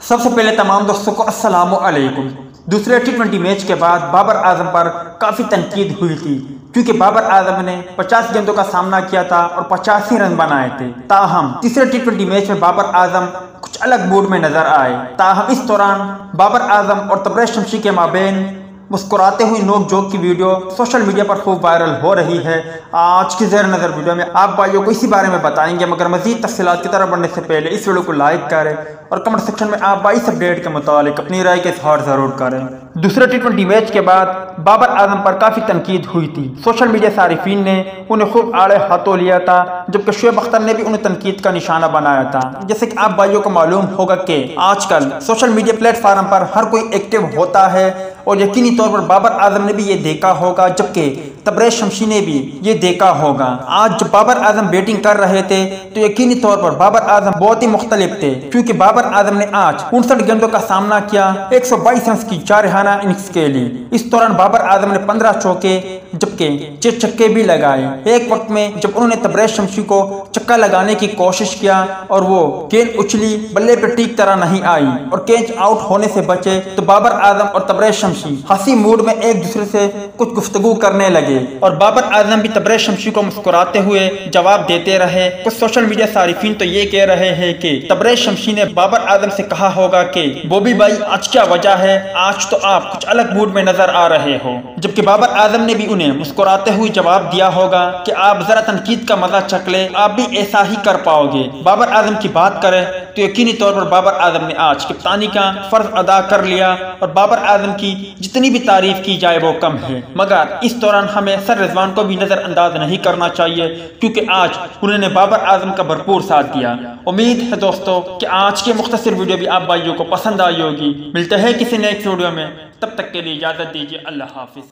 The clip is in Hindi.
सबसे पहले तमाम दोस्तों को अस्सलामु अलैकुम। दूसरे T20 मैच के बाद बाबर आजम पर काफ़ी तनकीद हुई थी क्योंकि बाबर आजम ने 50 गेंदों का सामना किया था और 85 रन बनाए थे। ताहम तीसरे T20 मैच में बाबर आजम कुछ अलग मूड में नजर आए। ताहम इस दौरान बाबर आजम और तबरेज़ शमशी के माबेन मुस्कुराते हुए नोक जोक की वीडियो सोशल मीडिया पर खूब वायरल हो रही है। आज की ज़ेर नज़र वीडियो में आप भाइयों को इसी बारे में बताएंगे, मगर मज़ीद तफसीलात की तरफ बढ़ने से पहले इस वीडियो को लाइक करें और कमेंट सेक्शन में आप इस अपडेट के मुतालिक अपनी राय के इज़हार ज़रूर करें। दूसरे T20 मैच के बाद बाबर आजम पर काफ़ी तनकीद हुई थी। सोशल मीडिया सारिफीन ने उन्हें खूब आड़े हाथों लिया था, जबकि शुएब अख्तर ने भी उन्हें तनकीद का निशाना बनाया था। जैसे कि आप भाइयों को मालूम होगा कि आजकल सोशल मीडिया प्लेटफार्म पर हर कोई एक्टिव होता है और यकीनी तौर पर बाबर आजम ने भी ये देखा होगा, जबकि तबरेज़ शमशी ने भी ये देखा होगा। आज जब बाबर आजम बैटिंग कर रहे थे तो यकीनी तौर पर बाबर आजम बहुत ही मुख्तलिफ थे, क्योंकि बाबर आजम ने आज 59 गेंदों का सामना किया 122 रन की जारहाना इनिंग्स के लिए। इस दौरान बाबर आजम ने 15 चौके जबकि 6 छक्के भी लगाए। एक वक्त में जब उन्होंने तबरेज़ शमशी को चक्का लगाने की कोशिश किया और वो गेंद उछली, बल्ले पे ठीक तरह नहीं आई और कैच आउट होने से बचे, तो बाबर आजम और तबरेज़ शमशी हंसी मूड में एक दूसरे से कुछ गुफ्तगू करने लगे और बाबर आजम भी तबरेज़ शमशी को मुस्कुराते हुए जवाब देते रहे। कुछ सोशल मीडिया सारिफीन तो ये कह रहे हैं कि तबरेज़ शमशी ने बाबर आजम से कहा होगा कि बॉबी भाई आज क्या वजह है, आज तो आप कुछ अलग मूड में नजर आ रहे हो, जबकि बाबर आजम ने भी उन्हें मुस्कुराते हुए जवाब दिया होगा कि आप जरा तनकीद का मजा चख ले, आप भी ऐसा ही कर पाओगे। बाबर आजम की बात करें तो यकीनी तौर पर बाबर आजम ने आज कप्तानी का फर्ज अदा कर लिया और बाबर आजम की जितनी भी तारीफ की जाए वो कम है। मगर इस दौरान हमें सर रिजवान को भी नजरअंदाज नहीं करना चाहिए, क्योंकि आज उन्होंने बाबर आजम का भरपूर साथ दिया। उम्मीद है दोस्तों कि आज की मुख्तसर वीडियो भी आप भाइयों को पसंद आई होगी। मिलते हैं किसी नेक्स्ट वीडियो में, तब तक के लिए इजाजत दीजिए। अल्लाह हाफिज।